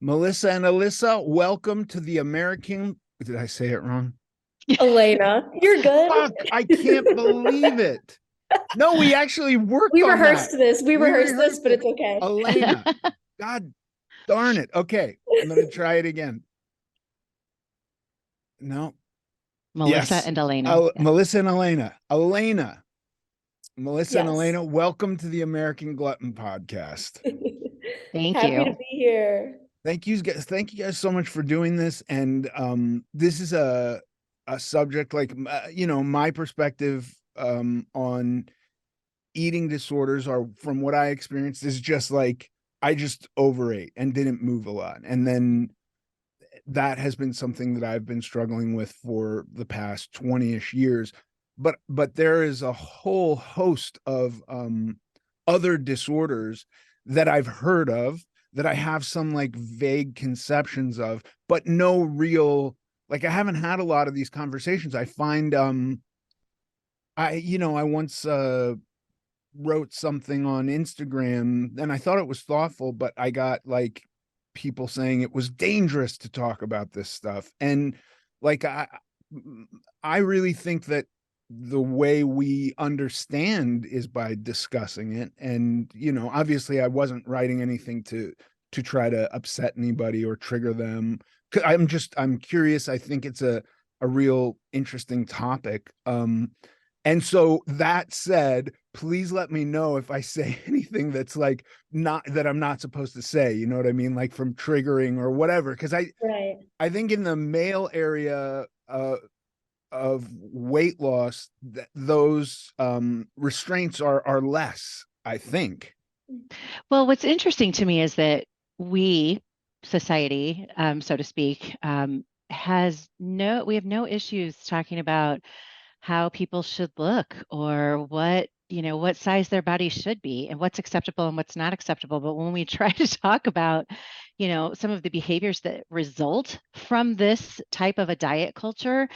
Melissa and Alyssa, welcome to the American. Did I say it wrong? Alayna, you're good. Fuck, I can't believe it. No, we actually worked We on that. rehearsed this. We We rehearsed this, rehearsed but it. it's okay. Alayna, God darn it. Okay, I'm going to try it again. No, Melissa yes. and Alayna. Yeah. Melissa and Alayna. Melissa and Yes. Alayna, welcome to the American Glutton Podcast. Thank Happy to you. be here. Thank you guys so much for doing this. And this is a subject like my perspective on eating disorders are from what I experienced is just like I just overate and didn't move a lot. And then that has been something that I've been struggling with for the past 20-ish years. But there is a whole host of other disorders that I've heard of that I have some like vague conceptions of, but no real, like I haven't had a lot of these conversations. I find I once wrote something on Instagram and I thought it was thoughtful, but I got like people saying it was dangerous to talk about this stuff. And like I really think that the way we understand is by discussing it. And obviously I wasn't writing anything to try to upset anybody or trigger them. I'm curious. I think it's a real interesting topic. And so that said, please let me know if I say anything that's like not that I'm not supposed to say, you know what I mean? Like from triggering or whatever. Cause Right. I think in the male area of weight loss, those restraints are less, I think. Well, what's interesting to me is that we, society, so to speak, we have no issues talking about how people should look or what size their body should be and what's acceptable and what's not acceptable. But when we try to talk about, some of the behaviors that result from this type of a diet culture,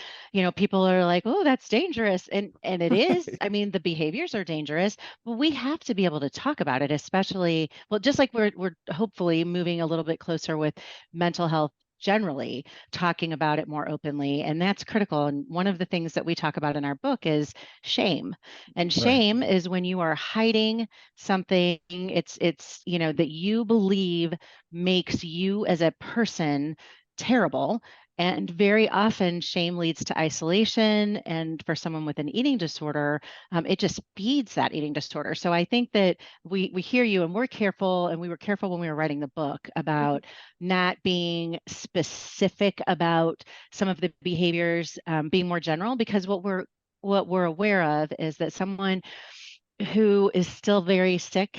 people are like, oh, that's dangerous. And it is. Right. I mean, the behaviors are dangerous, but we have to be able to talk about it, especially, well, just like we're hopefully moving a little bit closer with mental health generally talking about it more openly, and that's critical. And one of the things that we talk about in our book is shame. And Right. shame is when you are hiding something, it's that you believe makes you as a person terrible. And very often, shame leads to isolation. And for someone with an eating disorder, it just feeds that eating disorder. So I think that we hear you, and we're careful, and we were careful when we were writing the book about not being specific about some of the behaviors, being more general, because what we're aware of is that someone who is still very sick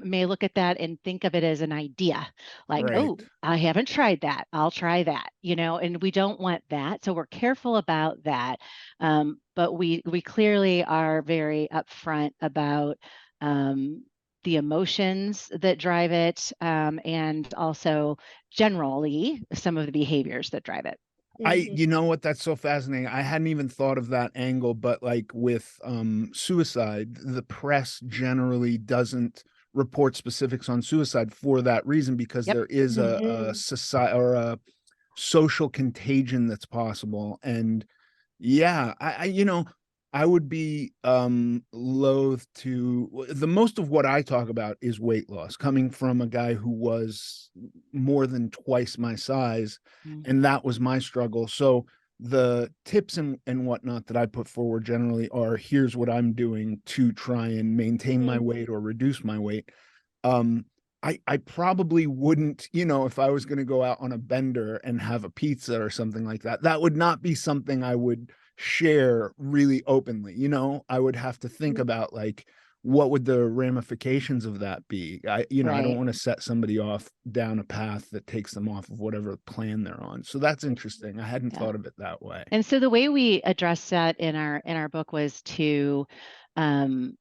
may look at that and think of it as an idea, like, Right. oh, I haven't tried that, I'll try that, and we don't want that. So we're careful about that. But we clearly are very upfront about the emotions that drive it, and also generally some of the behaviors that drive it. Mhm. You know what, that's so fascinating. I hadn't even thought of that angle, but like with suicide, the press generally doesn't report specifics on suicide for that reason, because Yep. there is a Mhm. society or a social contagion that's possible. And yeah, I would be loath to, the most of what I talk about is weight loss coming from a guy who was more than twice my size, Mm. and that was my struggle. So the tips and whatnot that I put forward generally are, here's what I'm doing to try and maintain my Mhm. weight or reduce my weight. um I probably wouldn't, if I was going to go out on a bender and have a pizza or something like that, that would not be something I would share really openly. I would have to think about like, what would the ramifications of that be? I don't Right. want to set somebody off down a path that takes them off of whatever plan they're on. So that's interesting. I hadn't Yeah. thought of it that way. And so the way we addressed that in our book was to um,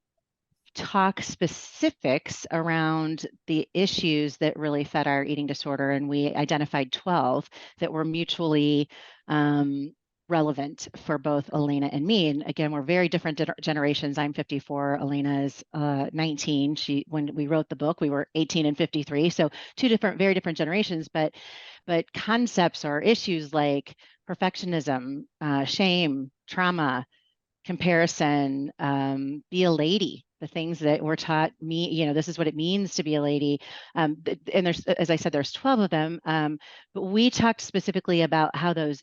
talk specifics around the issues that really fed our eating disorder, and we identified 12 that were mutually um, relevant for both Alayna and me. And again, we're very different generations. I'm 54, Alayna is 19. When we wrote the book, we were 18 and 53. So very different generations, but concepts or issues like perfectionism, shame, trauma, comparison, be a lady, the things that we're taught, this is what it means to be a lady. And there's, as I said, there's 12 of them. But we talked specifically about how those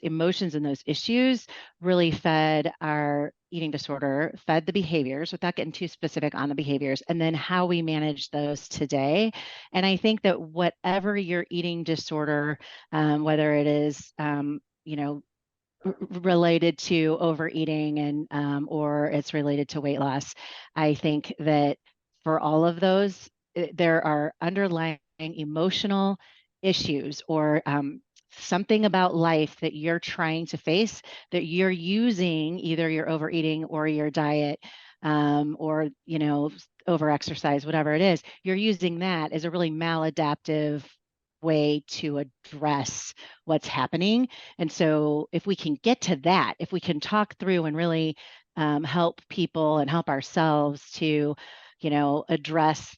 emotions and those issues really fed our eating disorder, fed the behaviors, without getting too specific on the behaviors, and then how we manage those today. And I think that whatever your eating disorder, whether it is, related to overeating and or it's related to weight loss, I think that for all of those, there are underlying emotional issues or something about life that you're trying to face, that you're using either your overeating or your diet, or over exercise, whatever it is, you're using that as a really maladaptive way to address what's happening. And so if we can get to that, if we can talk through and really help people and help ourselves to, address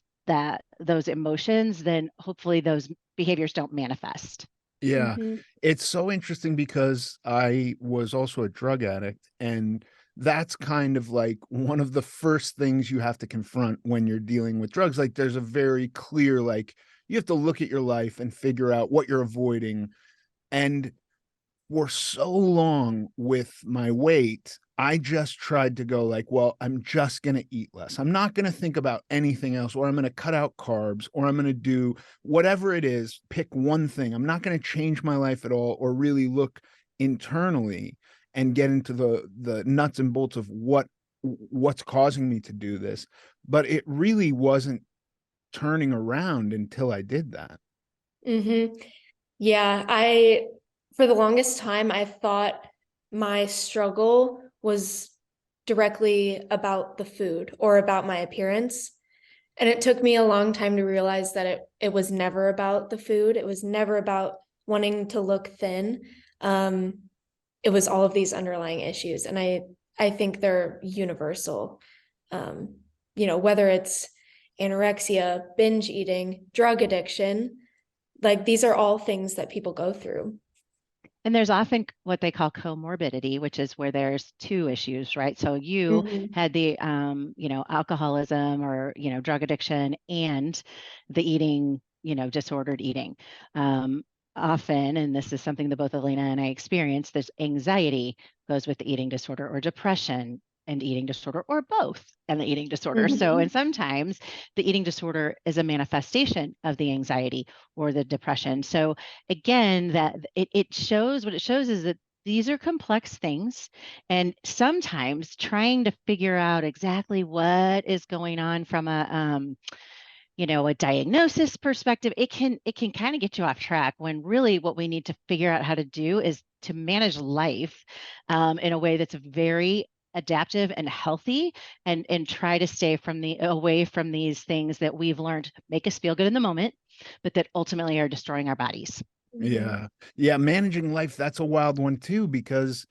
those emotions, then hopefully those behaviors don't manifest. Yeah. Mm-hmm. It's so interesting because I was also a drug addict, and that's kind of like one of the first things you have to confront when you're dealing with drugs. Like there's a very clear, like, you have to look at your life and figure out what you're avoiding. And for so long with my weight, I just tried to go like, well, I'm just going to eat less. I'm not going to think about anything else, or I'm going to cut out carbs, or I'm going to do whatever it is, pick one thing. I'm not going to change my life at all, or really look internally and get into the nuts and bolts of what's causing me to do this. But it really wasn't turning around until I did that. Mm-hmm. Yeah, for the longest time, I thought my struggle was directly about the food or about my appearance. And it took me a long time to realize that it was never about the food. It was never about wanting to look thin. It was all of these underlying issues. And I think they're universal. Whether it's anorexia, binge eating, drug addiction, like these are all things that people go through. And there's often what they call comorbidity, which is where there's two issues, right? So you had the, alcoholism or, drug addiction and the eating, disordered eating. Often, and this is something that both Alayna and I experienced, there's anxiety goes with the eating disorder, or depression and eating disorder, or both and the eating disorder. So, and sometimes the eating disorder is a manifestation of the anxiety or the depression. So again, that it shows, what it shows is that these are complex things, and sometimes trying to figure out exactly what is going on from a diagnosis perspective, it can kind of get you off track, when really what we need to figure out how to do is to manage life in a way that's very adaptive and healthy, and try to stay away from these things that we've learned make us feel good in the moment, but that ultimately are destroying our bodies. Yeah. Yeah. Managing life, that's a wild one too, because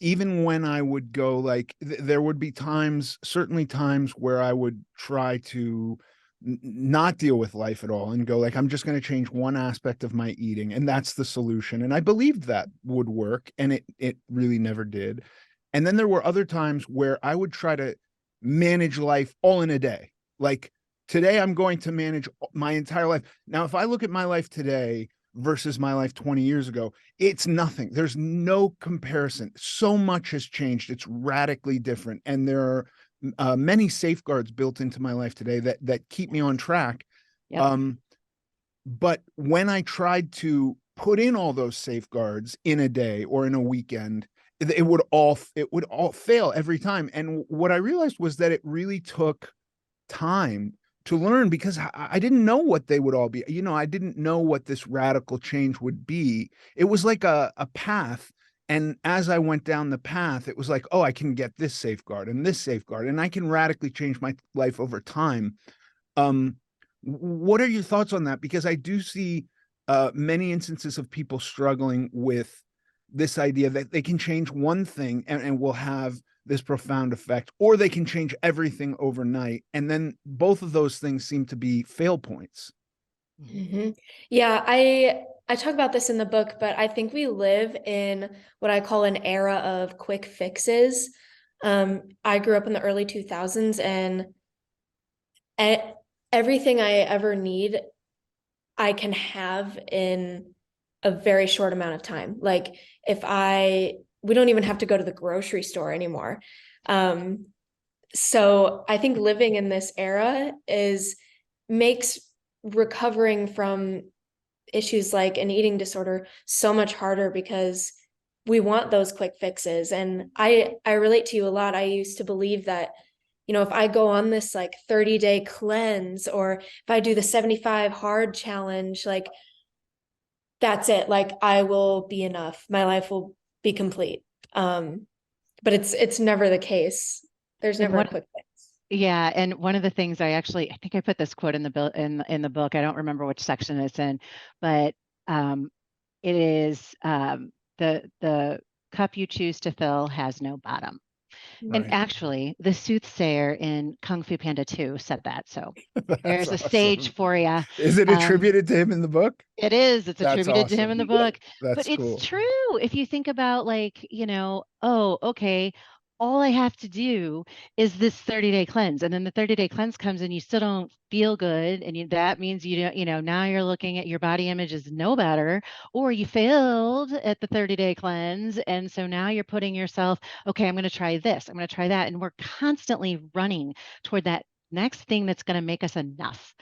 even when I would go, like, there would be certainly times where I would try to not deal with life at all and go like, I'm just going to change one aspect of my eating, and that's the solution. And I believed that would work, and it really never did. And then there were other times where I would try to manage life all in a day. Like, today I'm going to manage my entire life. Now, if I look at my life today versus my life 20 years ago, it's nothing. There's no comparison. So much has changed. It's radically different. And there are many safeguards built into my life today that keep me on track. Yep. But when I tried to put in all those safeguards in a day or in a weekend, it would all fail every time. And what I realized was that it really took time to learn, because I didn't know what they would all be. I didn't know what this radical change would be. It was like a path. And as I went down the path, it was like, oh, I can get this safeguard and this safeguard, and I can radically change my life over time. What are your thoughts on that? Because I do see many instances of people struggling with this idea that they can change one thing and will have this profound effect, or they can change everything overnight. And then both of those things seem to be fail points. Mm-hmm. Yeah, I talk about this in the book, but I think we live in what I call an era of quick fixes. I grew up in the early 2000s, and everything I ever need, I can have in a very short amount of time. Like we don't even have to go to the grocery store anymore. So I think living in this era makes recovering from issues like an eating disorder so much harder, because we want those quick fixes. And I relate to you a lot. I used to believe that, if I go on this like 30-day cleanse, or if I do the 75 hard challenge, like that's it. Like I will be enough. My life will be complete. But it's never the case. There's never a quick fix. Yeah, and one of the things I think I put this quote in the bill in the book. I don't remember which section it's in, but it is the cup you choose to fill has no bottom. Right. And actually, the soothsayer in Kung Fu Panda 2 said that. So there's a awesome. sage for you. Is it attributed to him in the book? It is. It's attributed to him in the book. That's But cool. it's true. If you think about like, oh, okay, all I have to do is this 30-day cleanse. And then the 30-day cleanse comes and you still don't feel good. And that means you don't, now you're looking at your body image is no better, or you failed at the 30-day cleanse. And so now you're putting yourself, okay, I'm going to try this, I'm going to try that. And we're constantly running toward that next thing that's going to make us enough.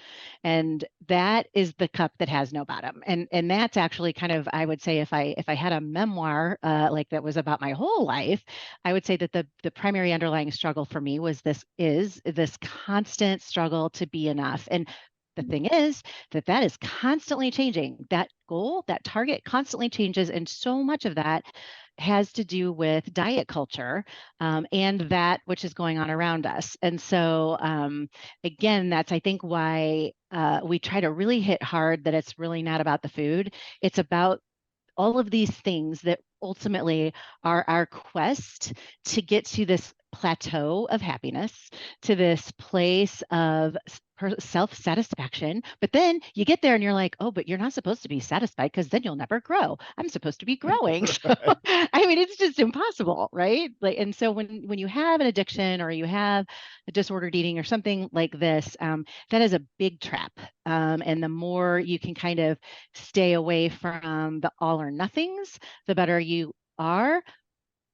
And that is the cup that has no bottom. And that's actually kind of, I would say, if I had a memoir like that was about my whole life, I would say that the primary underlying struggle for me was this constant struggle to be enough. And the thing is that is constantly changing. That goal, that target constantly changes. And so much of that has to do with diet culture and that which is going on around us. And so, again, that's, I think, why we try to really hit hard that it's really not about the food. It's about all of these things that ultimately are our quest to get to this plateau of happiness, to this place of self-satisfaction. But then you get there and you're like, oh, but you're not supposed to be satisfied because then you'll never grow. I'm supposed to be growing. So, I mean, it's just impossible, right? Like, and so when you have an addiction or you have a disordered eating or something like this, that is a big trap. And the more you can kind of stay away from the all or nothings, the better you are.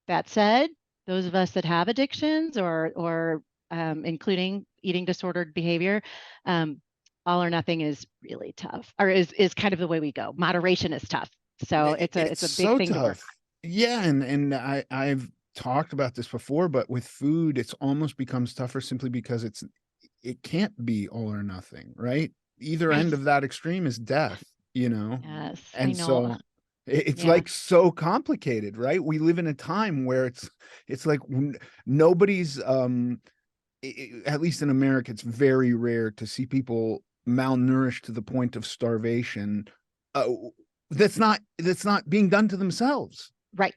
That said, those of us that have addictions or including eating disordered behavior, all or nothing is really tough, or is kind of the way we go. Moderation is tough. So it's a big so thing tough. to work. Yeah, and I've talked about this before, but with food, it's almost becomes tougher simply because it can't be all or nothing, right? Either Right. end of that extreme is death, Yes, and I know. so it's Yeah. like so complicated, right? We live in a time where it's like nobody's at least in America, it's very rare to see people malnourished to the point of starvation. That's not being done to themselves. Right.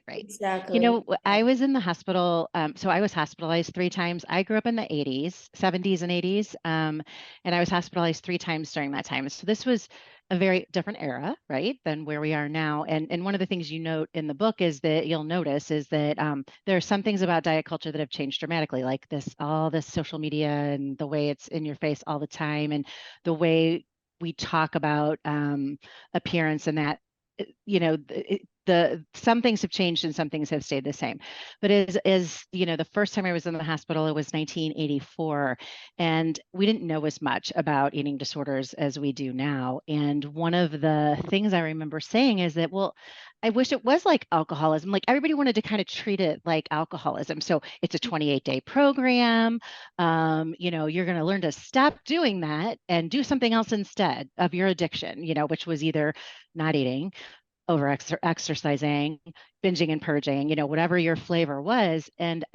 Exactly. I was in the hospital. So I was hospitalized 3 times. I grew up in the 80s, 70s and 80s. And I was hospitalized 3 times during that time. So this was a very different era, right, than where we are now. And one of the things you note in the book is that you'll notice is that there are some things about diet culture that have changed dramatically, like all this social media and the way it's in your face all the time, and the way we talk about appearance, and that some things have changed and some things have stayed the same. But as the first time I was in the hospital, it was 1984, and we didn't know as much about eating disorders as we do now. And one of the things I remember saying is that, well, I wish it was like alcoholism. Like everybody wanted to kind of treat it like alcoholism. So it's a 28-day program. You're going to learn to stop doing that and do something else instead of your addiction, which was either not eating, over exercising, binging and purging, whatever your flavor was. And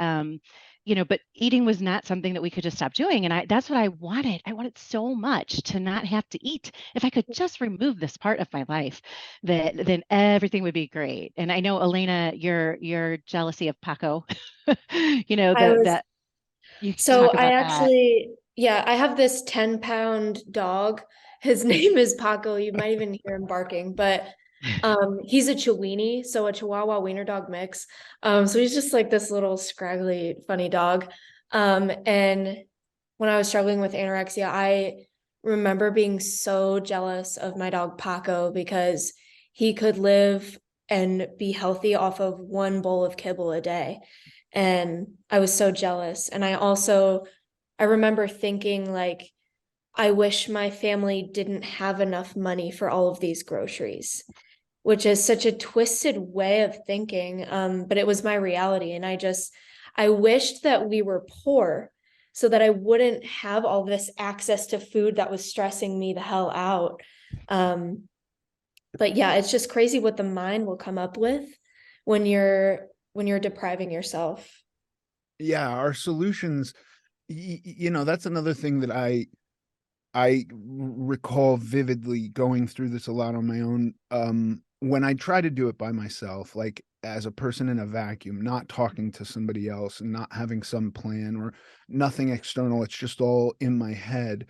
but eating was not something that we could just stop doing. And that's what I wanted. I wanted so much to not have to eat. If I could just remove this part of my life, then everything would be great. And I know, Alayna, your jealousy of Paco, I was that you can So talk I about that. actually, yeah, I have this 10-pound dog. His name is Paco. You might even hear him barking, but he's a Chiweenie, so a Chihuahua Wiener dog mix. So he's just like this little scraggly, funny dog. And when I was struggling with anorexia, I remember being so jealous of my dog Paco because he could live and be healthy off of one bowl of kibble a day. And I was so jealous. And I remember thinking like, I wish my family didn't have enough money for all of these groceries, which is such a twisted way of thinking. But it was my reality. And I wished that we were poor so that I wouldn't have all this access to food that was stressing me the hell out. Um, but yeah, it's just crazy what the mind will come up with when you're depriving yourself. Yeah, our solutions, that's another thing that I recall vividly going through this a lot on my own. When I try to do it by myself, like as a person in a vacuum, not talking to somebody else and not having some plan or nothing external, it's just all in my head.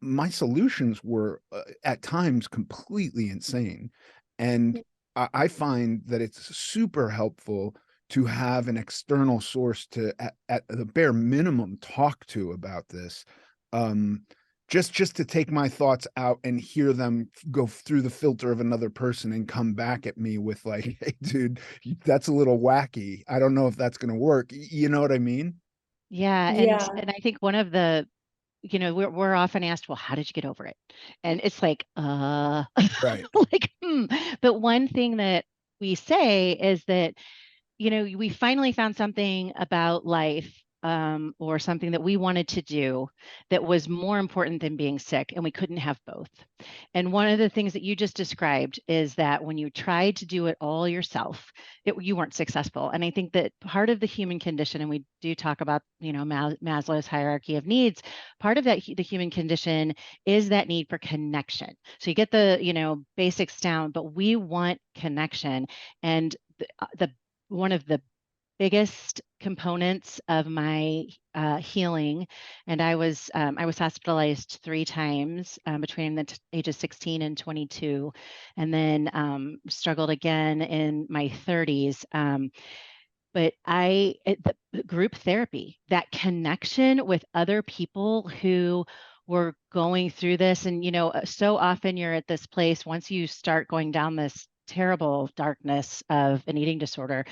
My solutions were at times completely insane. And I find that it's super helpful to have an external source to, at the bare minimum, talk to about this. Um, just to take my thoughts out and hear them go through the filter of another person and come back at me with like, hey dude, that's a little wacky, I don't know if that's going to work, you know what I mean? Yeah, Yeah. and I think one of the, we're often asked, well, how did you get over it? And it's like, Right. like, But one thing that we say is that, we finally found something about life, or something that we wanted to do that was more important than being sick, and we couldn't have both. And one of the things that you just described is that when you tried to do it all yourself, you weren't successful. And I think that part of the human condition, and we do talk about, Maslow's hierarchy of needs, part of that, the human condition is that need for connection. So you get the, basics down, but we want connection. And the one of the biggest components of my healing. And I was hospitalized 3 times, between the ages 16 and 22, and then struggled again in my 30s. But the group therapy, that connection with other people who were going through this, and so often you're at this place once you start going down this terrible darkness of an eating disorder,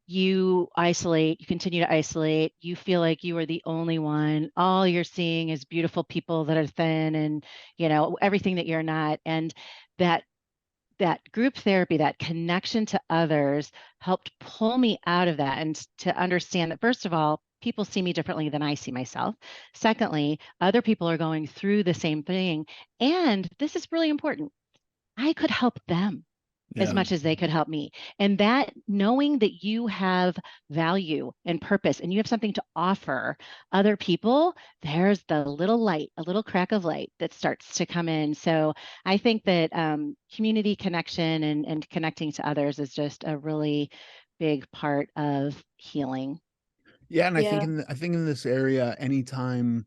you isolate, you continue to isolate, you feel like you are the only one. All you're seeing is beautiful people that are thin and, everything that you're not. And that that group therapy, that connection to others helped pull me out of that and to understand that, first of all, people see me differently than I see myself. Secondly, other people are going through the same thing. And this is really important. I could help them as Yeah. much as they could help me. And that, knowing that you have value and purpose and you have something to offer other people, there's the little light, a little crack of light that starts to come in. So I think that community connection and connecting to others is just a really big part of healing. Yeah, and Yeah. I think in this area, anytime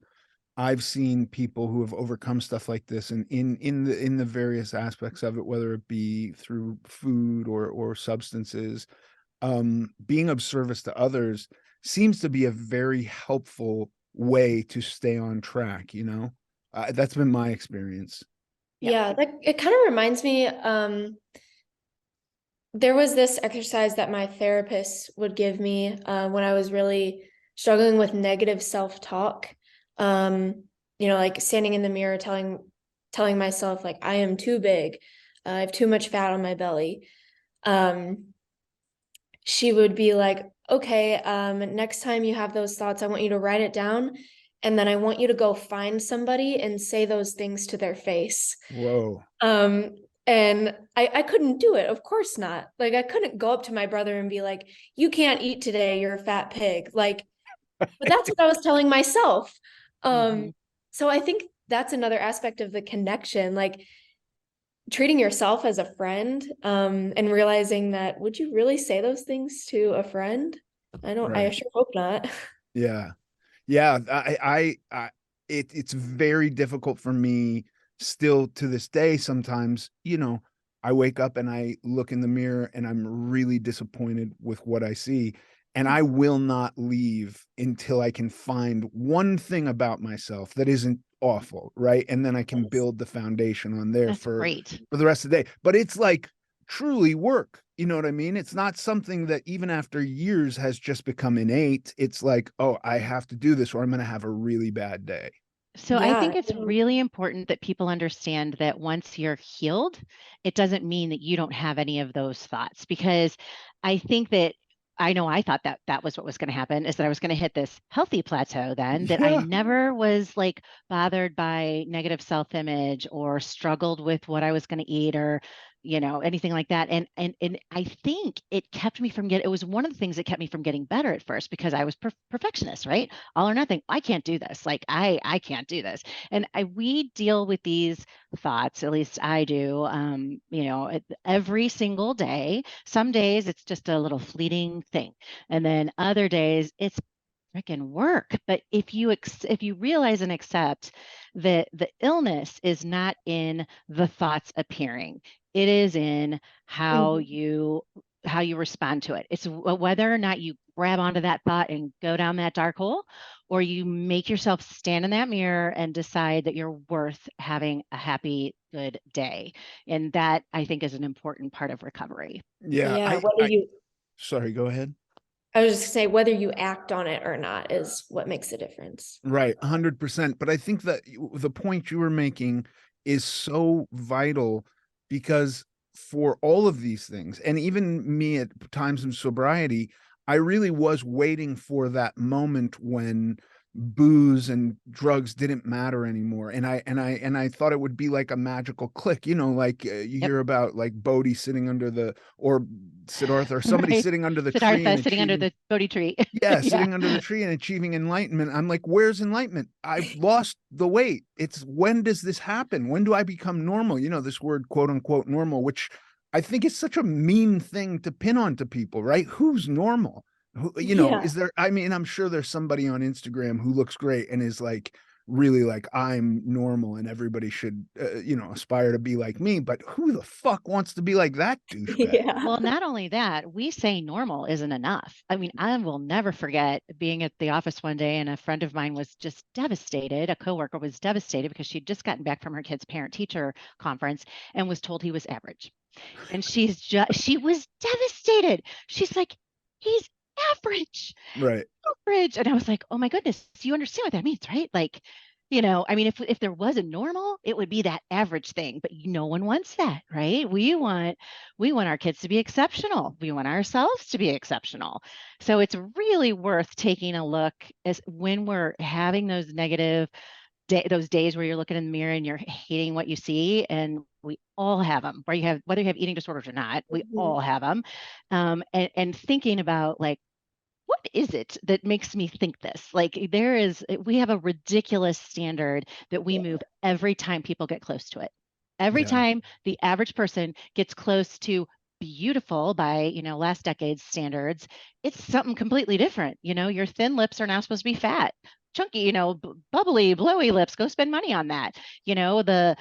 I've seen people who have overcome stuff like this, and in the various aspects of it, whether it be through food or substances, being of service to others seems to be a very helpful way to stay on track, that's been my experience. Yeah. Yeah, like it kind of reminds me, there was this exercise that my therapist would give me when I was really struggling with negative self-talk. Like standing in the mirror telling myself like I am too big, I have too much fat on my belly. Um, she would be like, okay, next time you have those thoughts, I want you to write it down, and then I want you to go find somebody and say those things to their face. Whoa. Um, and I couldn't do it. Of course not. Like I couldn't go up to my brother and be like, you can't eat today, you're a fat pig. Like But that's what I was telling myself. Mhm. So I think that's another aspect of the connection, like treating yourself as a friend, and realizing that, would you really say those things to a friend? I Right. sure hope not. Yeah. Yeah. It's very difficult for me still to this day. Sometimes, I wake up and I look in the mirror and I'm really disappointed with what I see. And I will not leave until I can find one thing about myself that isn't awful. Right. And then I can build the foundation on there That's great. for the rest of the day. But it's like truly work. You know what I mean? It's not something that even after years has just become innate. It's like, oh, I have to do this or I'm going to have a really bad day. So I Yeah. think it's really important that people understand that once you're healed, it doesn't mean that you don't have any of those thoughts, because I think that I know I thought that that was what was going to happen, is that I was going to hit this healthy plateau then, that I Yeah. never was like bothered by negative self-image or struggled with what I was going to eat or anything like that. And I think it kept me from it was one of the things that kept me from getting better at first, because I was perfectionist, right? All or nothing. I can't do this. Like I can't do this. And we deal with these thoughts, at least I do, every single day. Some days it's just a little fleeting thing, and then other days it's freaking work. But if you realize and accept that the illness is not in the thoughts appearing, it is in how Mhm. you respond to it. It's whether or not you grab onto that thought and go down that dark hole, or you make yourself stand in that mirror and decide that you're worth having a happy, good day. And that, I think, is an important part of recovery. Yeah. Yeah, whether you Sorry, go ahead. I was just gonna say, whether you act on it or not is what makes a difference. Right, 100%. But I think that the point you were making is so vital because for all of these things, and even me at times in sobriety, I really was waiting for that moment when booze and drugs didn't matter anymore. And I thought it would be like a magical click, like you Yep. hear about like Bodhi sitting under or Siddhartha or somebody Right. sitting under the tree Siddhartha and sitting under achieving. the Bodhi tree. Yeah, Yeah. sitting under the tree and achieving enlightenment. I'm like, where's enlightenment? I've lost the weight. It's when does this happen? When do I become normal? This word, quote unquote, normal, which I think is such a mean thing to pin onto people, right? Who's normal? Yeah. Is there, I mean, I'm sure there's somebody on Instagram who looks great and is like, really like, I'm normal and everybody should, aspire to be like me. But who the fuck wants to be like that douchebag? Yeah. Well, not only that, we say normal isn't enough. I mean, I will never forget being at the office one day and a friend of mine was just devastated. A coworker was devastated because she'd just gotten back from her kid's parent-teacher conference and was told he was average. And she was devastated. She's like, he's average. Right. Average. And I was like, oh my goodness, you understand what that means, right? Like, I mean, if there was a normal, it would be that average thing, but no one wants that, right? We want our kids to be exceptional. We want ourselves to be exceptional. So it's really worth taking a look as when we're having those negative those days where you're looking in the mirror and you're hating what you see, and we all have them, whether you have eating disorders or not, we Mhm. all have them. And thinking about, like, what is it that makes me think this? Like, we have a ridiculous standard that we move every time people get close to it. Every Yeah. time the average person gets close to beautiful by, last decade's standards, it's something completely different. Your thin lips are now supposed to be fat. Chunky, bubbly, blowy lips, go spend money on that. The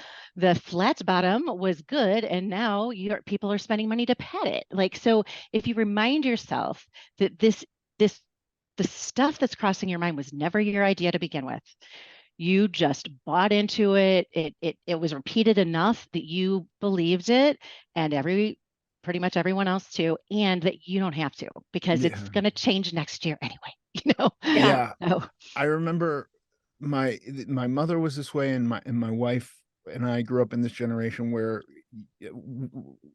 flat bottom was good, and now people are spending money to pet it. Like, so if you remind yourself that this the stuff that's crossing your mind was never your idea to begin with. You just bought into it. It was repeated enough that you believed it, and pretty much everyone else too, and that you don't have to, because it's Yeah. going to change next year anyway. You know. Yeah. Yeah. So I remember my mother was this way, and my wife and I grew up in this generation where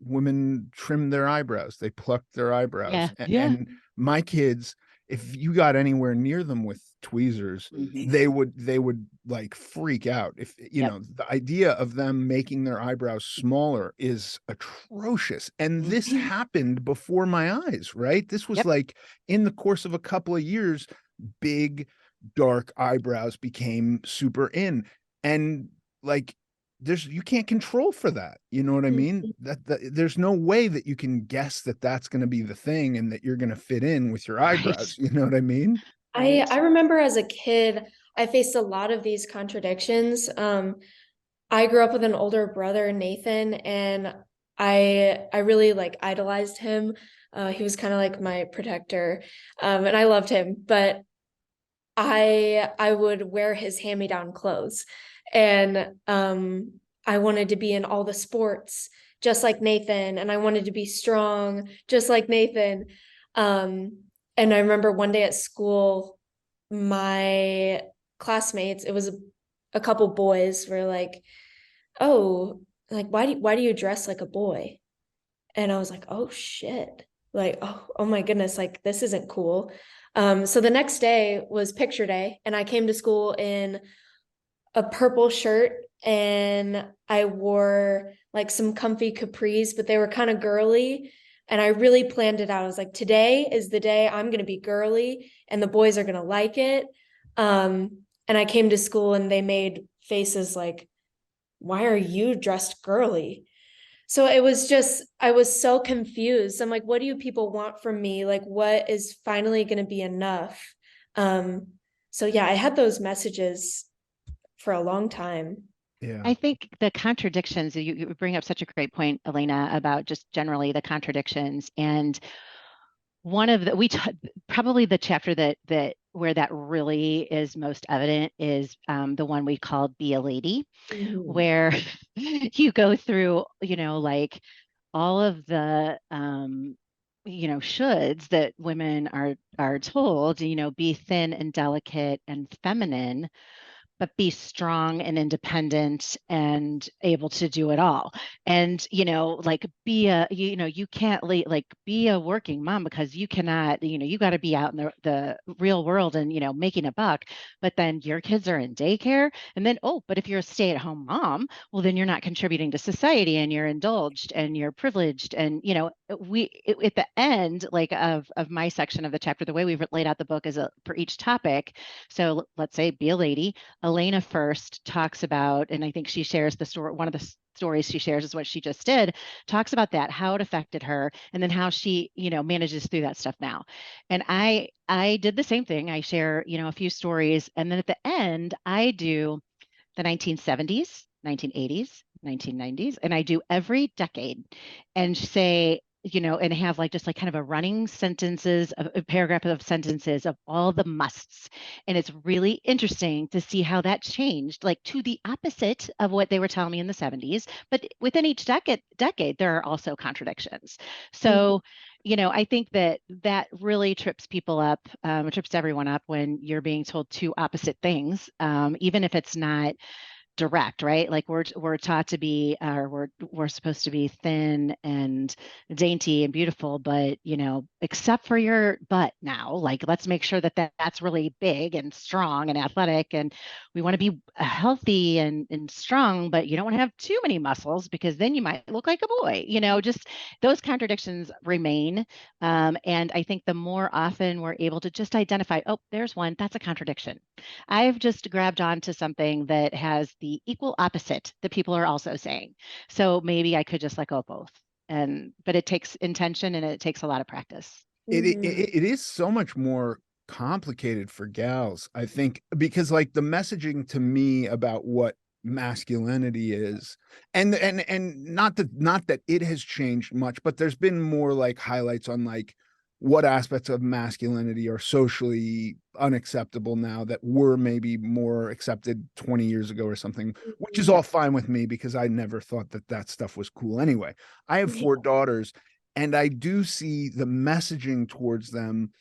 women trimmed their eyebrows, they plucked their eyebrows, yeah, yeah. and my kids, if you got anywhere near them with tweezers, Mhm. they would like freak out. If Yep. the idea of them making their eyebrows smaller is atrocious, and this Mhm. happened before my eyes, right? This was Yep. like in the course of a couple of years big dark eyebrows became super in. And like, you can't control for that. You know what I mean? That there's no way that you can guess that that's going to be the thing and that you're going to fit in with your eyebrows. You know what I mean? I remember as a kid, I faced a lot of these contradictions. I grew up with an older brother, Nathan, and I really like idolized him. He was kind of like my protector, and I loved him. But I would wear his hand-me-down clothes, and I wanted to be in all the sports just like Nathan, and I wanted to be strong just like Nathan. And I remember one day at school, my classmates, it was a couple boys, were like, "Oh, like why do you dress like a boy?" And I was like, "Oh shit." Like, oh my goodness, like this isn't cool. So the next day was picture day, and I came to school in a purple shirt, and I wore like some comfy capris, but they were kind of girly. And I really planned it out. I was like, today is the day I'm going to be girly and the boys are going to like it. And I came to school and they made faces like, why are you dressed girly? So it was just, I was so confused. I'm like, what do you people want from me? Like, what is finally going to be enough? So yeah, I had those messages for a long time. Yeah. I think the contradictions, you bring up such a great point, Alayna, about just generally the contradictions. And one of the, probably the chapter that where that really is most evident is the one we called Be a Lady, where you go through, like all of the shoulds that women are told, be thin and delicate and feminine, but be strong and independent and able to do it all. And, like you can't like be a working mom because you cannot, you got to be out in the real world and, making a buck, but then your kids are in daycare. And then, but if you're a stay-at-home mom, well, then you're not contributing to society and you're indulged and you're privileged. And, at the end, like of my section of the chapter, the way we've laid out the book is for each topic. So let's say Be a Lady. Alayna first talks about, and I think she shares the story, one of the stories she shares is what she just did, talks about that, how it affected her, and then how she, manages through that stuff now. And I did the same thing. I share, a few stories, and then at the end, I do the 1970s, 1980s, 1990s, and I do every decade and say, and have like just like kind of a running sentences, a paragraph of sentences of all the musts. And it's really interesting to see how that changed, like to the opposite of what they were telling me in the 70s. But within each decade, there are also contradictions. So, I think that really trips people up, trips everyone up when you're being told two opposite things, even if it's not direct, right? Like we're taught to be, or we're supposed to be thin and dainty and beautiful, but except for your butt now, like let's make sure that's really big and strong and athletic, and we want to be healthy and strong, but you don't want to have too many muscles because then you might look like a boy. Just those contradictions remain, and I think the more often we're able to just identify, oh, there's one, that's a contradiction. I've just grabbed onto something that has the equal opposite that people are also saying. So maybe I could just let go of both. But it takes intention and it takes a lot of practice. It is so much more complicated for gals, I think, because like the messaging to me about what masculinity is, and not that it has changed much, but there's been more like highlights on like what aspects of masculinity are socially unacceptable now that were maybe more accepted 20 years ago or something, which is all fine with me because I never thought that stuff was cool anyway. I have 4 daughters, and I do see the messaging towards them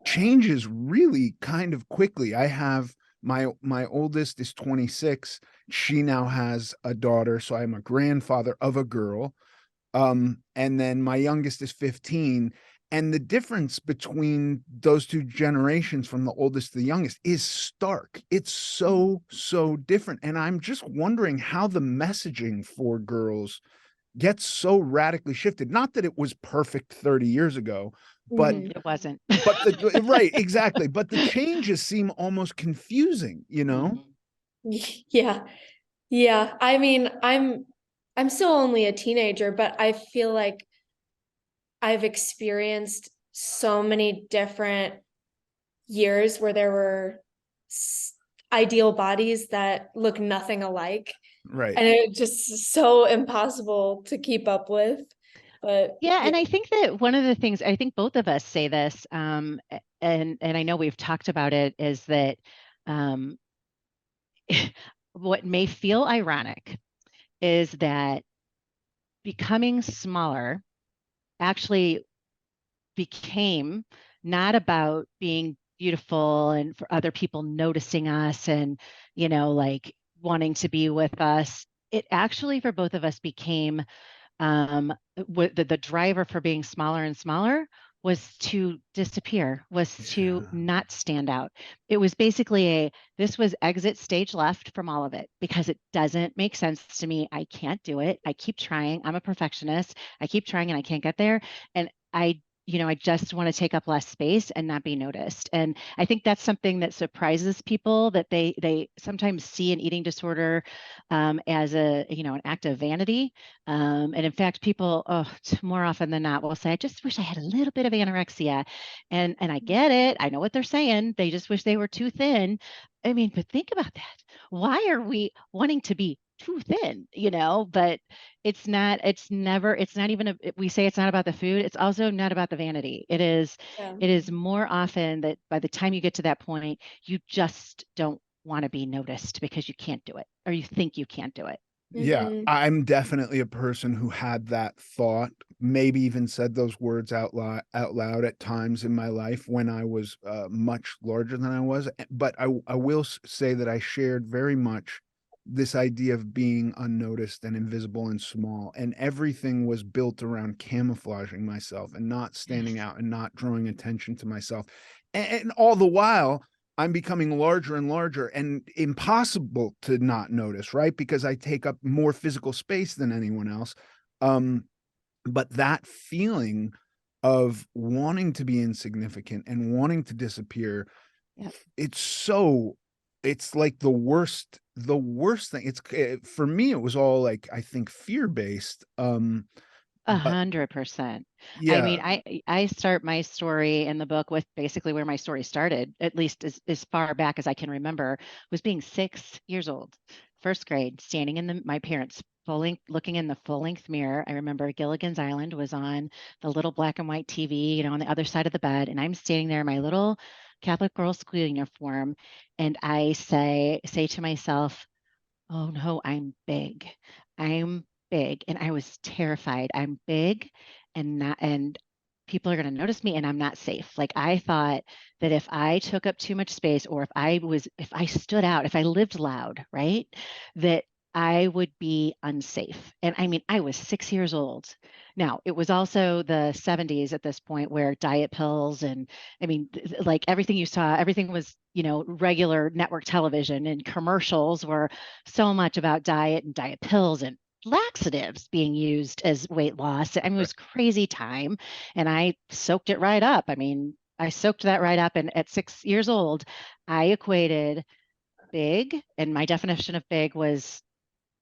changes really kind of quickly. I have my oldest is 26. She now has a daughter, so I'm a grandfather of a girl. And then my youngest is 15. And the difference between those two generations from the oldest to the youngest is stark. It's so different. And I'm just wondering how the messaging for girls gets so radically shifted. Not that it was perfect 30 years ago, but Mhm. It wasn't. but the right, exactly. But the changes seem almost confusing, you know? Yeah. Yeah. I mean, I'm still only a teenager, but I feel like I've experienced so many different years where there were ideal bodies that look nothing alike. Right. And it just so impossible to keep up with. But Yeah, yeah. and I think that one of the things, I think both of us say this, and I know we've talked about it, is that um, what may feel ironic is that becoming smaller actually became not about being beautiful and for other people noticing us and, like wanting to be with us. It actually, for both of us, became the driver for being smaller and smaller was to disappear, was to Yeah. not stand out. It was basically this was exit stage left from all of it because it doesn't make sense to me. I can't do it. I keep trying. I'm a perfectionist. I keep trying and I can't get there. And I just want to take up less space and not be noticed. And I think that's something that surprises people, that they sometimes see an eating disorder as an act of vanity. And in fact, people, more often than not, will say, "I just wish I had a little bit of anorexia," and I get it. I know what they're saying. They just wish they were too thin. I mean, but think about that. Why are we wanting to be too thin? But it's not. It's never. It's not even. We say it's not about the food. It's also not about the vanity. It is. Yeah. It is more often that by the time you get to that point, you just don't want to be noticed because you can't do it, or you think you can't do it. Yeah, Mhm. I'm definitely a person who had that thought, maybe even said those words out loud at times in my life when I was much larger than I was. But I will say that I shared very much this idea of being unnoticed and invisible and small, and everything was built around camouflaging myself and not standing Yes. out and not drawing attention to myself, and all the while I'm becoming larger and larger and impossible to not notice, right? Because I take up more physical space than anyone else. Um, but that feeling of wanting to be insignificant and wanting to disappear, Yep. it's like the worst thing. For me, it was all like, I think, fear-based. But 100%. I yeah, mean, I start my story in the book with basically where my story started, at least as far back as I can remember, was being 6 years old, first grade, standing in my parents' full length, looking in the full length mirror. I remember Gilligan's Island was on the little black and white TV, on the other side of the bed, and I'm standing there in my little Catholic girls' school uniform, and I say to myself, "Oh no, I'm big. I'm big." And I was terrified. I'm big and people are going to notice me and I'm not safe. Like I thought that if I took up too much space or if I stood out, if I lived loud, right, that I would be unsafe. And I mean, I was 6 years old. Now, it was also the 70s at this point where diet pills and I mean, like everything you saw, everything was, regular network television and commercials were so much about diet and diet pills and laxatives being used as weight loss. I mean, it right. was crazy time. And I soaked it right up. I mean, I soaked that right up. And at 6 years old, I equated big, and my definition of big was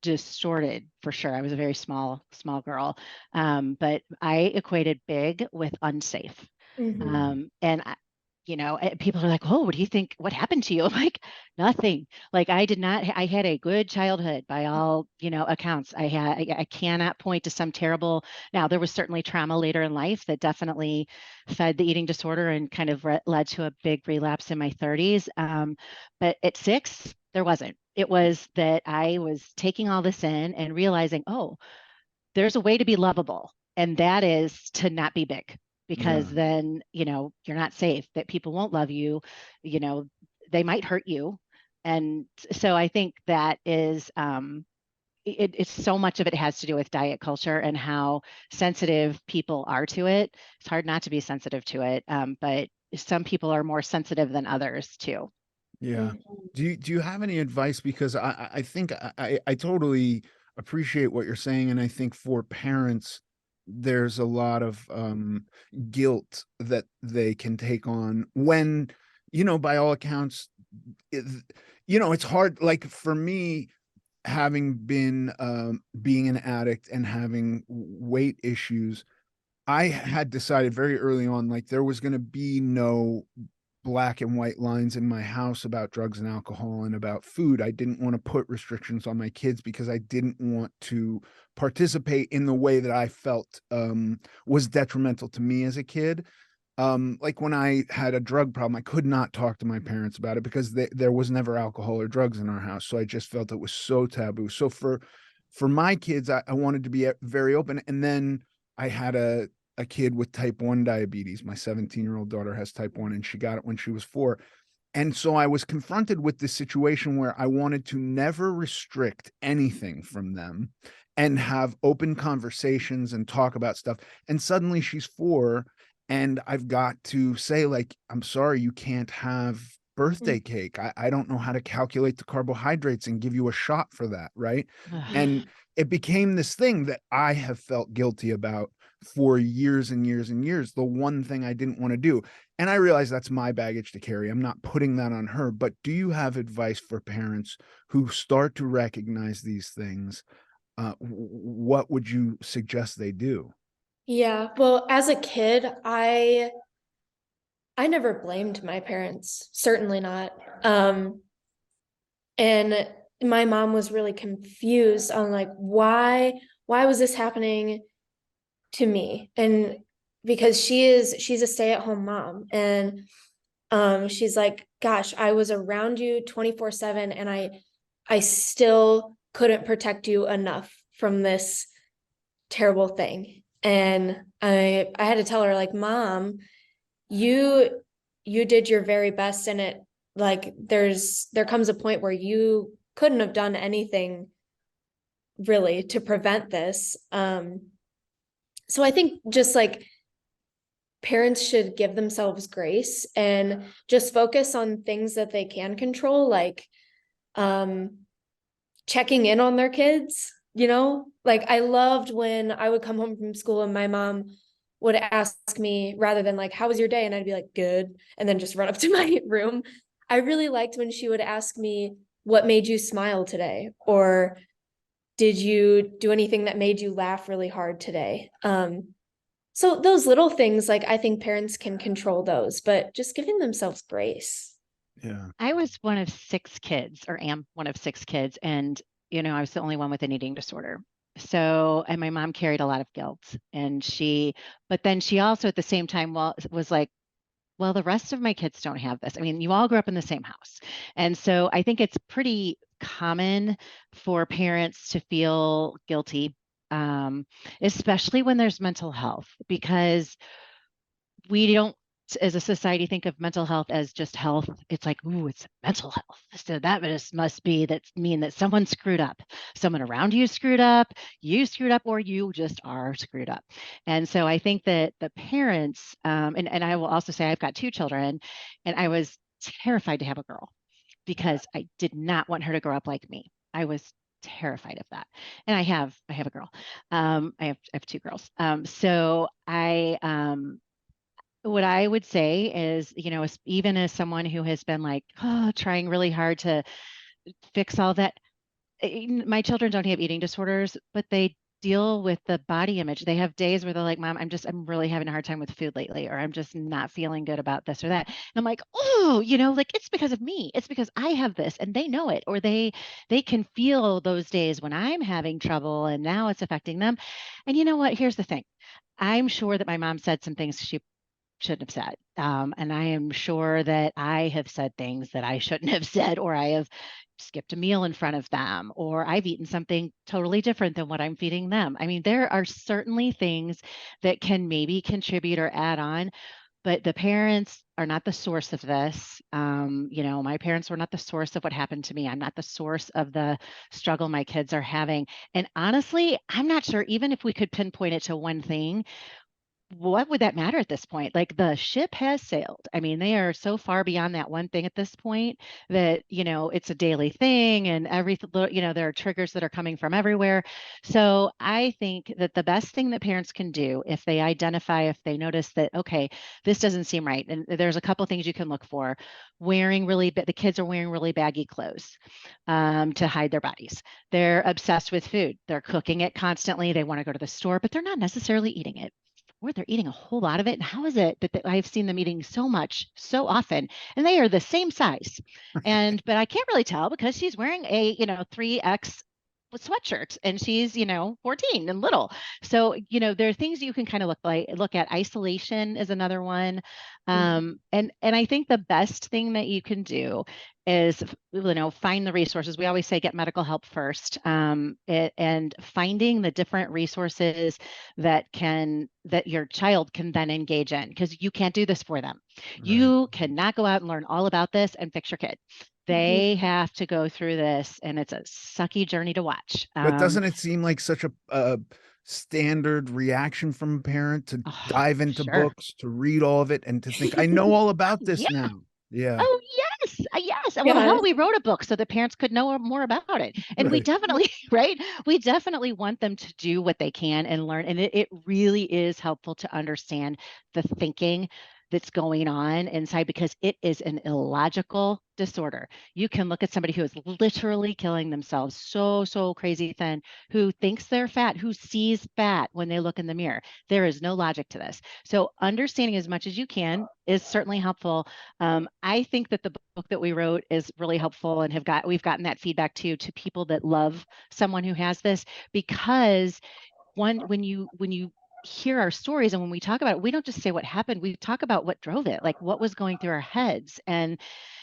distorted for sure. I was a very small girl. But I equated big with unsafe. Mhm. And people are like, "Oh, what do you think? What happened to you?" I'm like, nothing. Like I did not, I had a good childhood by all, accounts. I cannot point to some terrible, now there was certainly trauma later in life that definitely fed the eating disorder and kind of led to a big relapse in my 30s. But at 6, there wasn't. It was that I was taking all this in and realizing, oh, there's a way to be lovable, and that is to not be big because Yeah. then, you're not safe, that people won't love you, you know, they might hurt you. And so I think that is it's so much of it has to do with diet culture and how sensitive people are to it. It's hard not to be sensitive to it, but some people are more sensitive than others too. Yeah. Mhm. Do you have any advice? Because I think I totally appreciate what you're saying. And I think for parents, there's a lot of guilt that they can take on when, by all accounts, it, it's hard. Like for me, having been being an addict and having weight issues, I had decided very early on, like there was going to be no black and white lines in my house about drugs and alcohol and about food. I didn't want to put restrictions on my kids because I didn't want to participate in the way that I felt was detrimental to me as a kid. Like when I had a drug problem, I could not talk to my parents about it because there was never alcohol or drugs in our house. So I just felt it was so taboo. So for my kids, I wanted to be very open. And then I had a kid with type 1 diabetes. My 17-year-old daughter has type 1, and she got it when she was 4. And so I was confronted with this situation where I wanted to never restrict anything from them and have open conversations and talk about stuff. And suddenly she's 4, and I've got to say, like, I'm sorry, you can't have birthday cake. I don't know how to calculate the carbohydrates and give you a shot for that, right? And it became this thing that I have felt guilty about for years and years and years, the one thing I didn't want to do. And I realize that's my baggage to carry. I'm not putting that on her, but do you have advice for parents who start to recognize these things? What would you suggest they do? Yeah, well, as a kid, I never blamed my parents, certainly not. And my mom was really confused on like why was this happening to me? And because she's a stay-at-home mom, and she's like, gosh, I was around you 24/7 and I still couldn't protect you enough from this terrible thing. And I had to tell her, like, Mom, you did your very best, and it, like, there comes a point where you couldn't have done anything really to prevent this. So I think just like parents should give themselves grace and just focus on things that they can control, like checking in on their kids, like I loved when I would come home from school and my mom would ask me, rather than like, how was your day? And I'd be like, good. And then just run up to my room. I really liked when she would ask me, what made you smile today? Or did you do anything that made you laugh really hard today? So those little things, like I think parents can control those, but just giving themselves grace. Yeah. I was one of 6 kids, or am one of 6 kids, and I was the only one with an eating disorder. So, and my mom carried a lot of guilt, but then she also at the same time was like, well, the rest of my kids don't have this. I mean, you all grew up in the same house. And so I think it's pretty common for parents to feel guilty, especially when there's mental health, because we don't, as a society, think of mental health as just health. It's like, ooh, it's mental health. So that must mean that someone screwed up. Someone around you screwed up, or you just are screwed up. And so I think that the parents, and I will also say I've got 2 children, and I was terrified to have a girl because I did not want her to grow up like me. I was terrified of that. And I have a girl. I have 2 girls. So what I would say is, even as someone who has been like, trying really hard to fix all that, my children don't have eating disorders, but they deal with the body image. They have days where they're like, Mom, I'm really having a hard time with food lately, or I'm just not feeling good about this or that. And I'm like, oh, like it's because of me. It's because I have this, and they know it, or they can feel those days when I'm having trouble and now it's affecting them. And you know what? Here's the thing. I'm sure that my mom said some things she shouldn't have said. And I am sure that I have said things that I shouldn't have said, or I have skipped a meal in front of them, or I've eaten something totally different than what I'm feeding them. I mean, there are certainly things that can maybe contribute or add on, but the parents are not the source of this. My parents were not the source of what happened to me. I'm not the source of the struggle my kids are having. And honestly, I'm not sure, even if we could pinpoint it to one thing, what would that matter at this point? Like the ship has sailed. I mean, they are so far beyond that one thing at this point that, it's a daily thing and everything, there are triggers that are coming from everywhere. So I think that the best thing that parents can do if they identify, if they notice that, okay, this doesn't seem right. And there's a couple things you can look for. The kids are wearing really baggy clothes to hide their bodies. They're obsessed with food. They're cooking it constantly. They want to go to the store, but they're not necessarily eating it, or they're eating a whole lot of it. And how is it that I've seen them eating so much so often and they are the same size? But I can't really tell because she's wearing a, 3X sweatshirt and she's, 14 and little. So, there are things you can kind of look at. Isolation is another one. And I think the best thing that you can do is, find the resources. We always say get medical help first, and finding the different resources that your child can then engage in, because you can't do this for them. Right. You cannot go out and learn all about this and fix your kid. They have to go through this, and it's a sucky journey to watch. But doesn't it seem like such a standard reaction from a parent to dive into sure. books, to read all of it, and to think, I know all about this Yeah. now? Yeah. Oh, yes. Yes. Well, hell, we wrote a book so that parents could know more about it. And we Right. definitely, right? We definitely want them to do what they can and learn. And it really is helpful to understand the thinking that's going on inside, because it is an illogical disorder. You can look at somebody who is literally killing themselves, so crazy thin, who thinks they're fat, who sees fat when they look in the mirror. There is no logic to this. So understanding as much as you can is certainly helpful. I think that the book that we wrote is really helpful, and we've gotten that feedback too, to people that love someone who has this, because when you hear our stories and when we talk about it, we don't just say what happened, we talk about what drove it, like what was going through our heads. And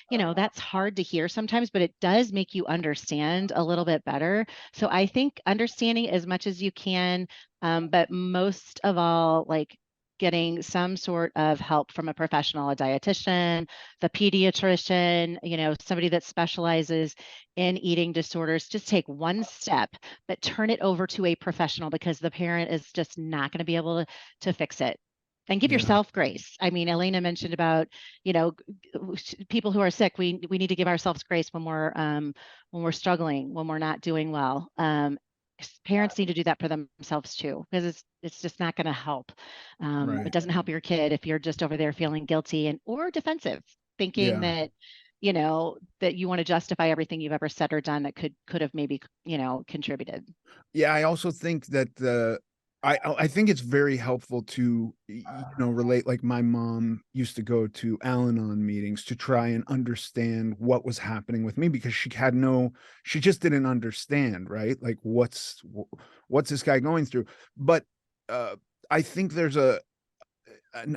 that's hard to hear sometimes, but it does make you understand a little bit better. So I think understanding as much as you can, but most of all, like getting some sort of help from a professional, a dietitian, the pediatrician, somebody that specializes in eating disorders. Just take one step, but turn it over to a professional, because the parent is just not going to be able to fix it. And give yourself grace. I mean, Alayna mentioned about, people who are sick. We need to give ourselves grace when we're struggling, when we're not doing well. Parents need to do that for themselves too, because it's just not going to help. Right. It doesn't help your kid if you're just over there feeling guilty or defensive, thinking that that you want to justify everything you've ever said or done that could have maybe contributed. Yeah, I also think that I think it's very helpful to relate. Like my mom used to go to Al-Anon meetings to try and understand what was happening with me, because she just didn't understand, right? Like what's this guy going through? But I think there's a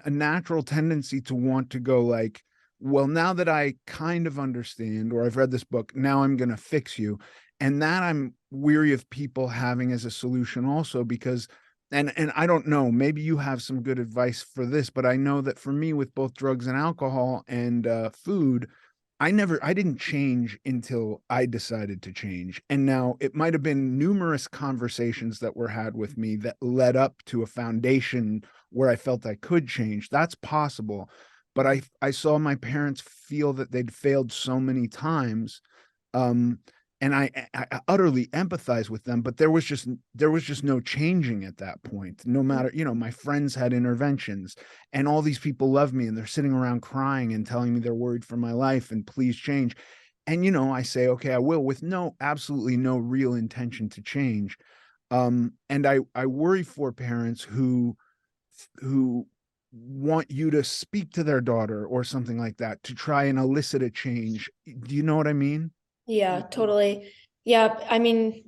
natural tendency to want to go like, well, now that I kind of understand, or I've read this book, now I'm going to fix you. And that I'm weary of people having as a solution also, because and I don't know, maybe you have some good advice for this, but I know that for me, with both drugs and alcohol and food, I didn't change until I decided to change. And now it might have been numerous conversations that were had with me that led up to a foundation where I felt I could change. That's possible. But I saw my parents feel that they'd failed so many times. And I utterly empathize with them, but there was just no changing at that point. No matter, my friends had interventions, and all these people love me, and they're sitting around crying and telling me they're worried for my life and please change. And, I say, okay, I will, with absolutely no real intention to change. And I worry for parents who want you to speak to their daughter or something like that to try and elicit a change. Do you know what I mean? Yeah, totally. Yeah, I mean,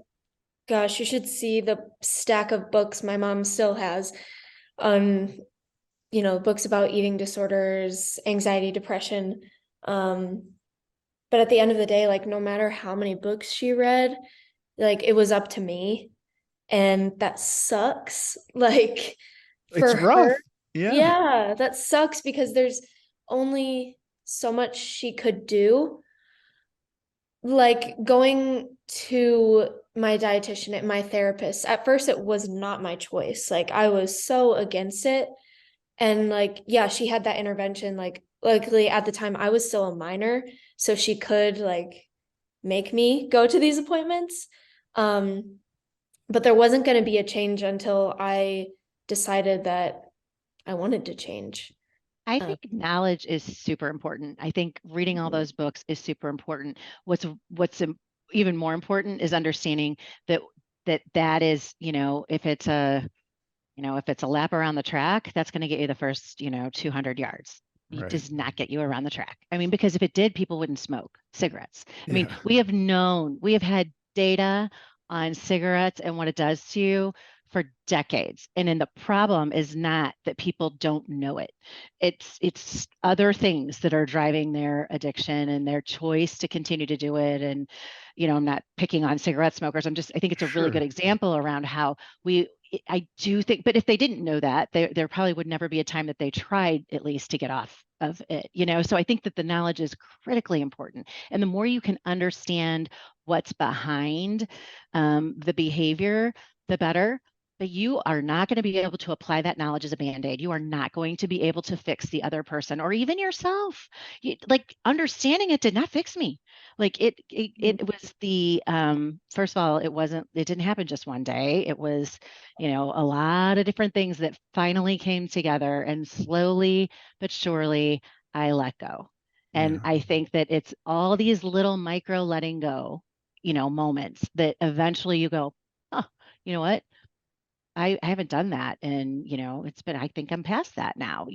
gosh, you should see the stack of books my mom still has on, books about eating disorders, anxiety, depression. But at the end of the day, like no matter how many books she read, like it was up to me. And that sucks. Like for It's rough. her, yeah, that sucks because there's only so much she could do. Like going to my dietitian and my therapist, at first it was not my choice. Like I was so against it. And like, yeah, she had that intervention. Like, luckily at the time I was still a minor, so she could like make me go to these appointments. But there wasn't going to be a change until I decided that I wanted to change. I Um, think knowledge is super important. I think reading all those books is super important. Even more important is understanding that that is, if it's a lap around the track, that's going to get you the first, 200 yards. It Right. does not get you around the track. I mean, because if it did, people wouldn't smoke cigarettes. I mean, Yeah. we have had data on cigarettes and what it does to you for decades. And then the problem is not that people don't know it. It's other things that are driving their addiction and their choice to continue to do it. And, I'm not picking on cigarette smokers. I think it's a really good Sure. example around how I do think, but if they didn't know that, there probably would never be a time that they tried at least to get off of it. So I think that the knowledge is critically important. And the more you can understand what's behind the behavior, the better. But you are not going to be able to apply that knowledge as a band-aid. You are not going to be able to fix the other person or even yourself. Like understanding it did not fix me. Like it was the first of all, it didn't happen just one day. It was, a lot of different things that finally came together, and slowly but surely I let go. And Yeah. I think that it's all these little micro letting go, moments that eventually you go, oh, you know what? I haven't done that. And, I think I'm past that now.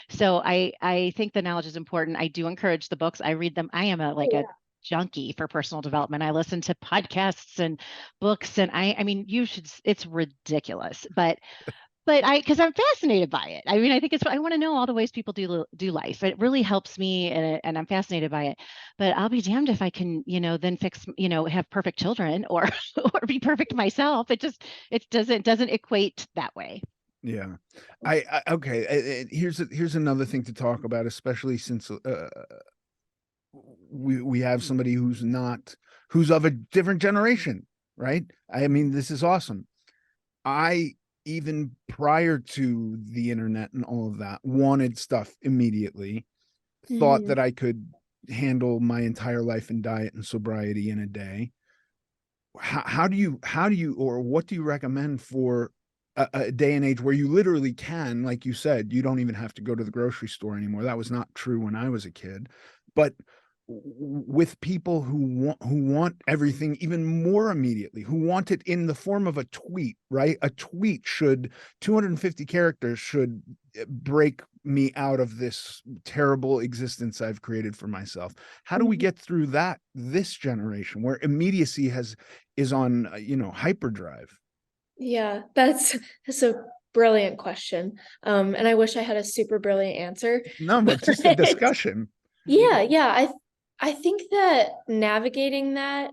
So I think the knowledge is important. I do encourage the books. I read them. I am a junkie for personal development. I listen to podcasts and books, and I mean, it's ridiculous, because I'm fascinated by it. I mean, I think I want to know all the ways people do life. It really helps me, and I'm fascinated by it. But I'll be damned if I can, then fix, have perfect children or or be perfect myself. It doesn't equate that way. Yeah. Okay. Here's another thing to talk about, especially since we have somebody who's of a different generation, right? I mean, this is awesome. I, even prior to the internet and all of that, wanted stuff immediately, thought that I could handle my entire life in diet and sobriety in a day. How do you, or what do you recommend for a day and age where you literally can, like you said, you don't even have to go to the grocery store anymore? That was not true when I was a kid, but with people who want everything even more immediately, who want it in the form of a tweet, right? A tweet should 250 characters should break me out of this terrible existence I've created for myself. How do we get through this generation where immediacy is on hyperdrive? Yeah, that's a brilliant question. And I wish I had a super brilliant answer. No, but But just a discussion. yeah, I think that navigating that,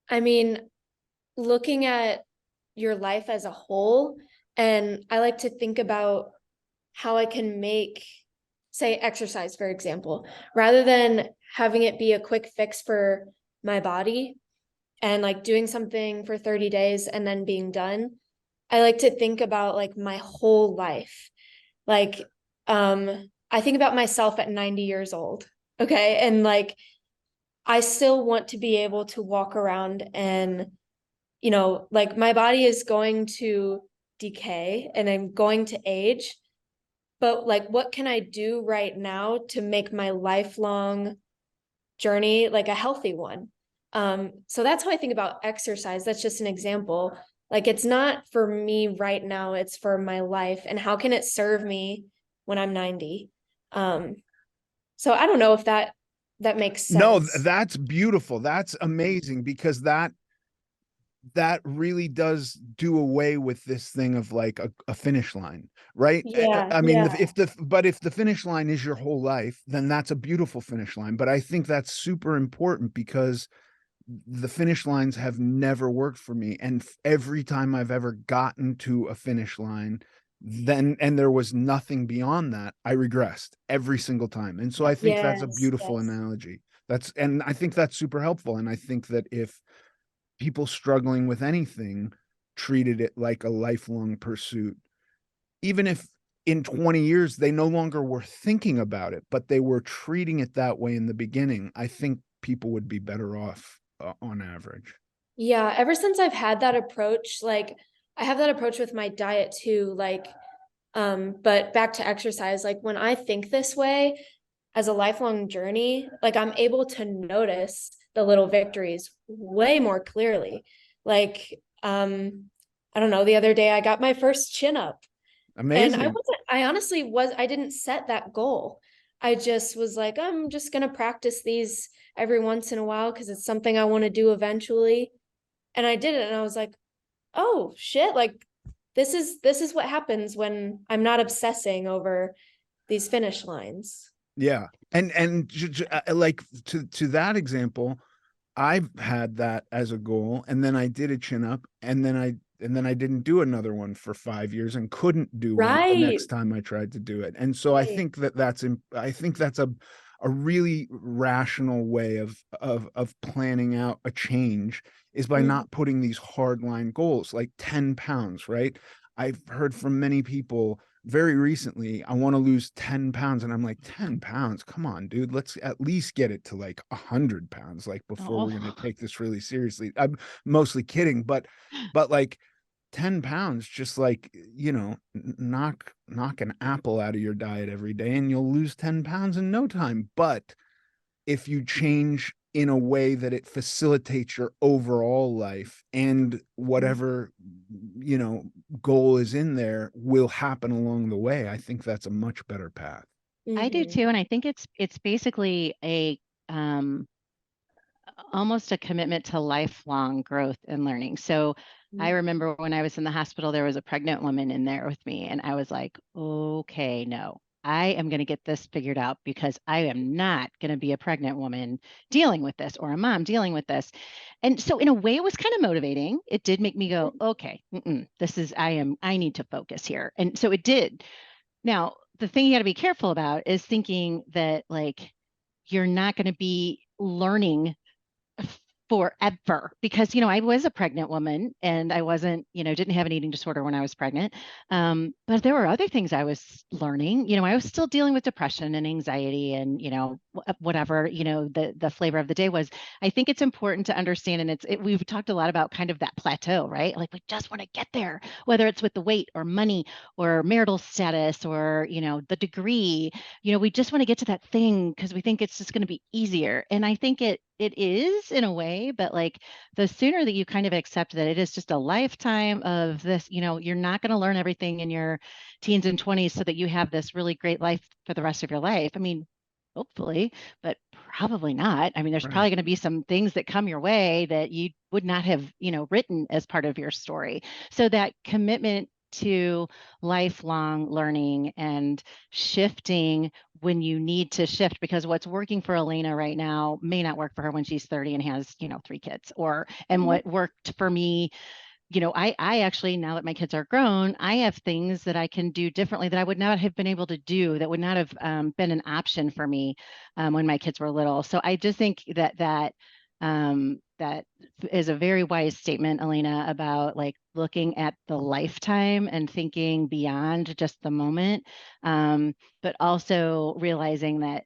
I mean, looking at your life as a whole, and I like to think about how I can make, say, exercise, for example, rather than having it be a quick fix for my body and like doing something for 30 days and then being done. I like to think about like my whole life. Like, I think about myself at 90 years old. Okay. And like, I still want to be able to walk around and, like my body is going to decay and I'm going to age. But like, what can I do right now to make my lifelong journey like a healthy one? So that's how I think about exercise. That's just an example. Like it's not for me right now, it's for my life. And how can it serve me when I'm 90? So I don't know if that makes No, sense. that's beautiful. That's amazing, because that really does do away with this thing of like a finish line, right? Yeah, I mean, yeah. if the finish line is your whole life, then that's a beautiful finish line. But I think that's super important, because the finish lines have never worked for me. And every time I've ever gotten to a finish line, and there was nothing beyond that, I regressed every single time. And so I think that's a Yes, beautiful yes. analogy. And I think that's super helpful. And I think that if people struggling with anything treated it like a lifelong pursuit, even if in 20 years, they no longer were thinking about it, but they were treating it that way in the beginning, I think people would be better off on average. Yeah, ever since I've had that approach, like I have that approach with my diet too, like but back to exercise, like when I think this way as a lifelong journey, like I'm able to notice the little victories way more clearly. Like I don't know, the other day I got my first chin up. And Amazing. I honestly I didn't set that goal. I just was like, I'm just gonna practice these every once in a while because it's something I want to do eventually. And I did it and I was like, oh shit, like this is what happens when I'm not obsessing over these finish lines. Yeah. And like to that example, I've had that as a goal, and then I did a chin up, and then I didn't do another one for 5 years and couldn't do one the Right. next time I tried to do it. And so I Right. think I think that's a really rational way of planning out a change, is by Mhm. not putting these hard line goals like 10 pounds, right? I've heard from many people very recently, I want to lose 10 pounds. And I'm like, 10 pounds? Come on, dude. Let's at least get it to like 100 pounds, like before we're going to Oh, take this really seriously. I'm mostly kidding, but like 10 pounds, just like, knock an apple out of your diet every day and you'll lose 10 pounds in no time. But if you change in a way that it facilitates your overall life, and whatever goal is in there will happen along the way, I think that's a much better path. I do Mhm. too, and I think it's basically a almost a commitment to lifelong growth and learning. So I Mhm. remember when I was in the hospital, there was a pregnant woman in there with me, and I was like, okay, no, I am going to get this figured out because I am not going to be a pregnant woman dealing with this or a mom dealing with this. And so, in a way, it was kind of motivating. It did make me go, okay, I need to focus here. And so it did. Now, the thing you got to be careful about is thinking that, like, you're not going to be learning forever because I was a pregnant woman and I wasn't didn't have an eating disorder when I was pregnant, but there were other things I was learning. I was still dealing with depression and anxiety and whatever the flavor of the day was. I think it's important to understand, and we've talked a lot about kind of that plateau, right? Like we just want to get there, whether it's with the weight or money or marital status or the degree. We just want to get to that thing because we think it's just going to be easier, and I think it is in a way, but like the sooner that you kind of accept that it is just a lifetime of this, you're not going to learn everything in your teens and 20s so that you have this really great life for the rest of your life. I mean, hopefully, but probably not. I mean, there's Right. probably going to be some things that come your way that you would not have, written as part of your story. So that commitment to lifelong learning and shifting when you need to shift, because what's working for Alayna right now may not work for her when she's 30 and has 3 kids, and Mhm. what worked for me, I actually, now that my kids are grown, I have things that I can do differently that I would not have been able to do, that would not have been an option for me when my kids were little. So I just think that is a very wise statement, Alayna, about like looking at the lifetime and thinking beyond just the moment, but also realizing that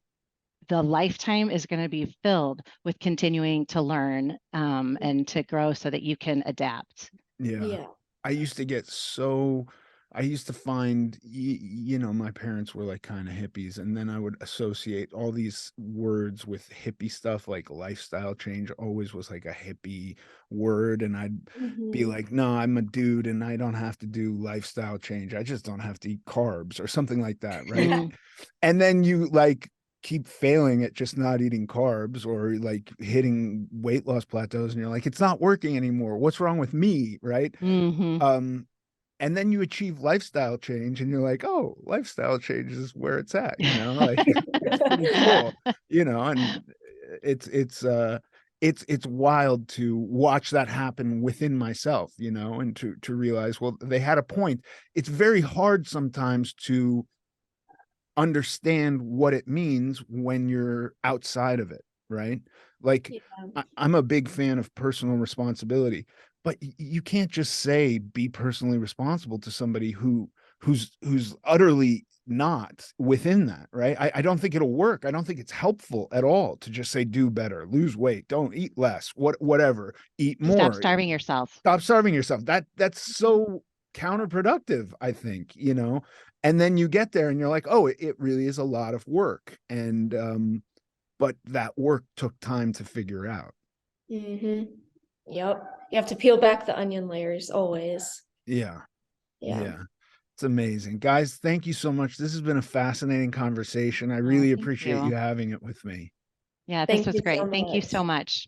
the lifetime is going to be filled with continuing to learn and to grow so that you can adapt. Yeah. Yeah. I used to get so I used to find my parents were like kind of hippies, and then I would associate all these words with hippie stuff, like lifestyle change always was like a hippie word, and I'd be Mhm. like, no, I'm a dude and I don't have to do lifestyle change. I just don't have to eat carbs or something like that, right? Mm, And then you like keep failing at just not eating carbs, or like hitting weight loss plateaus, and you're like, it's not working anymore, what's wrong with me, right? hmm um and then you achieve lifestyle change and you're like, oh, lifestyle change is where it's at, like it's pretty cool, and it's wild to watch that happen within myself, and to realize, well, they had a point. It's very hard sometimes to understand what it means when you're outside of it, right? Like Yeah. I'm a big fan of personal responsibility, but you can't just say be personally responsible to somebody who who's utterly not within that, right? I don't think it'll work. I don't think it's helpful at all to just say do better, lose weight, don't eat less, whatever, eat more. Stop starving yourself. Stop starving yourself. That's so counterproductive, I think, you know. And then you get there and you're like, oh, it really is a lot of work. And but that work took time to figure out. Yep. You have to peel back the onion layers always. Yeah. Yeah. It's amazing. Guys, thank you so much. This has been a fascinating conversation. I really thank appreciate you. you having it with me. Yeah, Thank this was you so great. Thank you much. so much.